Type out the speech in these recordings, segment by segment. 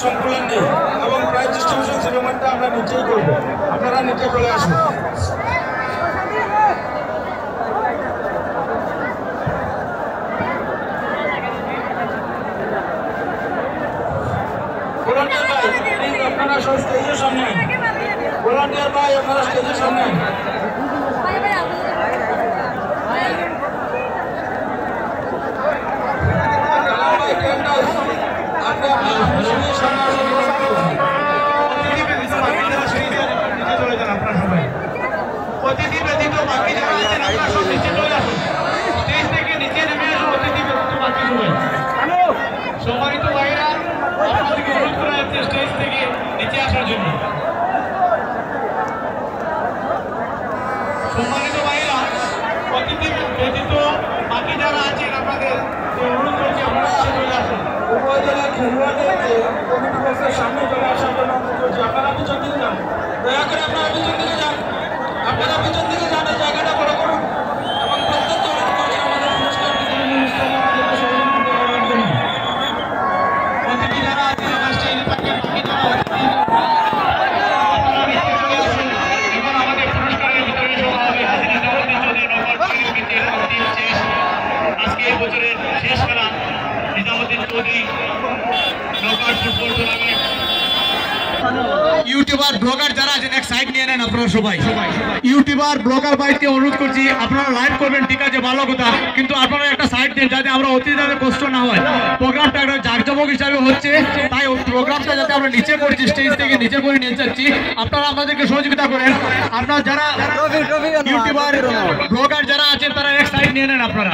সংকুলন নেই এবং prize distribution সেরেমনিটা আমরা নিচেই করবো, আপনারা নিচে চলে আসুন। ভলান্টিয়ার ভাই প্লিজ আপনারা সব স্টেজের সামনে, ভলান্টিয়ার ভাই আপনারা স্টেজের সামনে। অতিথি ব্যতীত বাকি যারা আছেন আপনারা সব নিচে চলে আসুন, স্টেজ থেকে নিচে নেমে আসুন। অতিথি ব্যতীত বাকি সবাই সম্মানিত ভাইরা আপনাদেরকে অনুরোধ করা যাচ্ছে স্টেজ থেকে নিচে আসার জন্য। সম্মানিত ভাইরা অতিথি ব্যতীত বাকি যারা আছেন আপনাদের অনুরোধ করছি আপনারা চলে আসুন। উপজেলা খেলোয়াড়দেরকে কমিটি বক্সের সামনে চলে আসার জন্য অনুরোধ করছি। আপনারা পিছন দিকে যান, দয়া করে আপনারা পিছন দিকে যান, আপনারা পিছন দিকে যান, জায়গাটা বড় করুন এবং প্রত্যেককে অনুরোধ করছি আমাদের পুরস্কার বিতরণী অনুষ্ঠানে আমাদেরকে সহযোগিতা করার জন্য। অতিথি যারা আছেন আমার স্টেজে থাকেন, বাকি যারা অতিথি আপনারা নিচে চলে আসুন এবং আমাদের পুরস্কারের বিতরণী সভা হবে। হাজী নিজামুদ্দিন চৌধুরী নগর স্মৃতির অন্তিম শেষ আজকে এই বছরের শেষ খেলা নিজামুদ্দিন চৌধুরী নগর ফুটবল টুর্নামেন্ট। ইউটিউবার ব্লগার যারা আছেন এক সাইড নিয়ে নেন আপনারা সবাই। ইউটিউবার ব্লগার ভাইকে অনুরোধ করছি আপনারা লাইভ করবেন, ঠিক আছে ভালো কথা, কিন্তু আপনারা একটা সাইড দেন যাতে আমরা অতিথিদের কষ্ট না হয়। প্রোগ্রামটা একটা জাঁকজমক হিসাবে হচ্ছে, তাই প্রোগ্রামটা যাতে আমরা নিচে করছি, স্টেজ থেকে নিচে করে নিয়ে যাচ্ছি, আপনারা আমাদেরকে সহযোগিতা করেন। আপনারা যারা ইউটিউবার ব্লগার যারা আছেন তারা এক সাইড নিয়ে নেন আপনারা।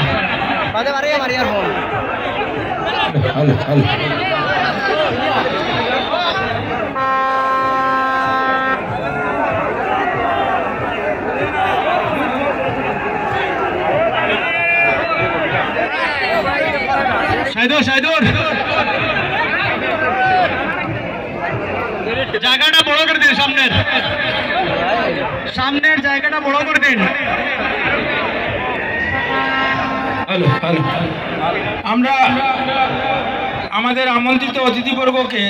জায়গাটা বড় করে দিন, সামনের জায়গাটা বড় করে দিন। আমরা আমাদের আমন্ত্রিত অতিথিবর্গকে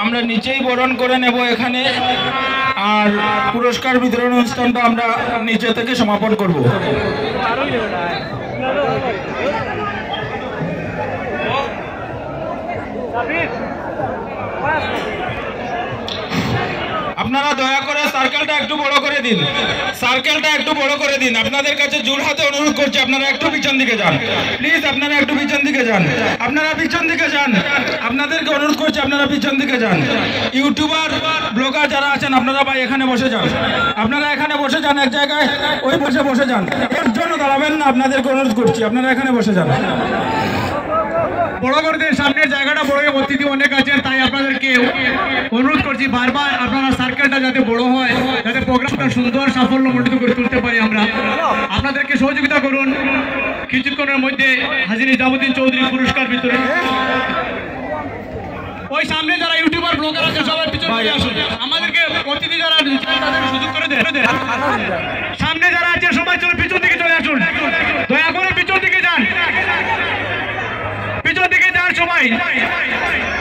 আমরা নিচেই বরণ করে নেব এখানে, আর পুরস্কার বিতরণ অনুষ্ঠানটা আমরা নিচে থেকে সমাপন করব। আপনারা দয়া করে সার্কেলটা একটু বড় করে দিন, সার্কেলটা একটু বড় করে দিন। আপনাদের কাছে জোর হাতে অনুরোধ করছি আপনারা একটু পিছন দিকে যান, প্লিজ আপনারা একটু পিছন দিকে যান, আপনারা পিছন দিকে যান, আপনাদেরকে অনুরোধ করছি আপনারা পিছন দিকে যান। ইউটিউবার ব্লগার যারা আছেন আপনারা ভাই এখানে বসে যান, আপনারা এখানে বসে যান, এক জায়গায় ওই বসে বসে যান, এর জন্য দাঁড়াবেন না, আপনাদেরকে অনুরোধ করছি আপনারা এখানে বসে যান। বড় করে দিন, সামনের জায়গাটা বড়, অতিথি অনেক আছেন, তাই আপনাদেরকে অনুরোধ করছি বারবার আপনারা সার্কেলটা যাতে বড় হয়, যাতে প্রোগ্রামটা সুন্দর সাফল্যমণ্ডিত করে তুলতে পারি আমরা। আপনাদেরকে সহযোগিতা করুন। কিছুক্ষণের মধ্যে হাজী নিজামুদ্দিন চৌধুরী পুরস্কার বিতরণ। ওই সামনে যারা ইউটিউবার ব্লগার আছে সবাই পিছনে আসুন, আমাদেরকে অতিথি যারা তাদের সুযোগ করে দেন। সামনে যারা আছে সবাই চলে পিছন দিকে চলে আসুন, দয়া করে পিছন দিকে যান, পিছন দিকে যান সবাই।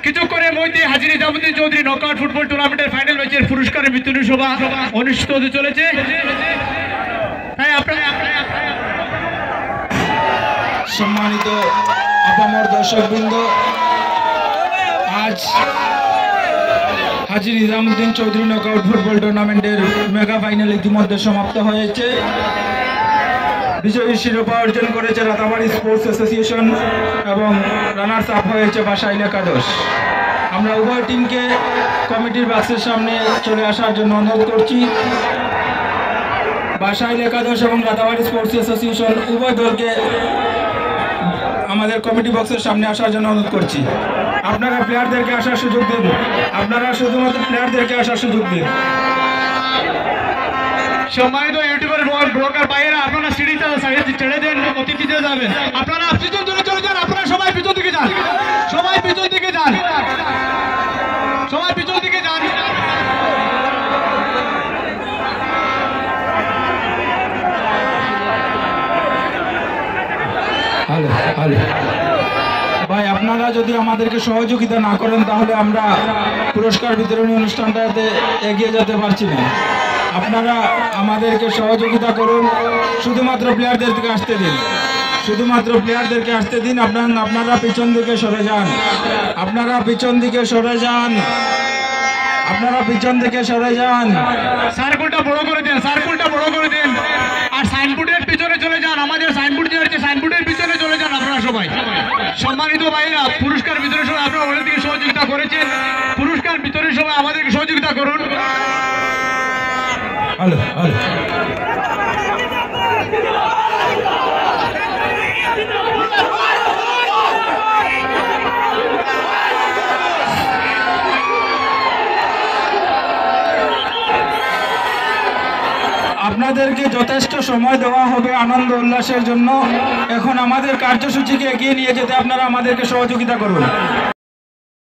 কিছুক্ষণের মধ্যে হাজী নিজামুদ্দিন চৌধুরী নকআউট ফুটবল টুর্নামেন্টের ফাইনাল ম্যাচের পুরস্কারের বিতরণী সভা অনুষ্ঠিত হতে চলেছে। তাই আপনারা সম্মানিত আপামর দর্শকবৃন্দ, আজ হাজী নিজামুদ্দিন চৌধুরী নকআউট ফুটবল টুর্নামেন্টের মেগা ফাইনাল ইতিমধ্যে সমাপ্ত হয়েছে। বিজয়ী শিরোপা অর্জন করেছে রাতাবাড়ি স্পোর্টস অ্যাসোসিয়েশন এবং রানার্স আপ হয়েছে বাসাইল একাদশ। আমরা উভয় টিমকে কমিটির বাক্সের সামনে চলে আসার জন্য অনুরোধ করছি। বাসাইল একাদশ এবং রাতাবাড়ি স্পোর্টস অ্যাসোসিয়েশন উভয় দলকে আমাদের কমিটি বক্সের সামনে আসার জন্য অনুরোধ করছি। আপনারা প্লেয়ারদেরকে আসার সুযোগ দেন, আপনারা শুধুমাত্র প্লেয়ারদেরকে আসার সুযোগ দিন। সম্মানিত ইউটিউবার ব্লগার ভাইয়েরা আপনারা সিঁড়িটা সাইডে ছেড়ে দেন, অতিথিতে যাবেন। আপনারা পিছন দিকে চলে যান, আপনারা সবাই পিছন দিকে যান, সবাই পিছন দিকে যান, সবাই পিছন দিকে যান। ভাই আপনারা যদি আমাদেরকে সহযোগিতা না করেন তাহলে আমরা পুরস্কার বিতরণী অনুষ্ঠানটাতে এগিয়ে যেতে পারছি না। আপনারা আমাদেরকে সহযোগিতা করুন, শুধুমাত্র প্লেয়ারদেরকে আসতে দিন, শুধুমাত্র প্লেয়ারদেরকে আসতে দিন। আপনারা পিছন দিকে সরে যান, আপনারা পিছন দিকে সরে যান, আপনারা পিছন দিকে সরে যান। সার্কুলটা বড় করে দেন, সার্কুলটা বড় করে দেন। আর সাইনবোর্ডের পিছনে চলে যান, আমাদের সাইনবোর্ড যে আছে সাইনবোর্ডের পিছনে চলে যান আপনারা সবাই। সম্মানিত ভাইরা, পুরস্কার বিতরণের সময় আপনারা আমাদেরকে সহযোগিতা করেছেন, পুরস্কার বিতরণের সময় আমাদেরকে সহযোগিতা করুন। হ্যালো হ্যালো আপনাদেরকে যথেষ্ট সময় দেওয়া হবে আনন্দ উল্লাসের জন্য। এখন আমাদের কার্যসূচিকে এগিয়ে নিয়ে যেতে আপনারা আমাদেরকে সহযোগিতা করুন।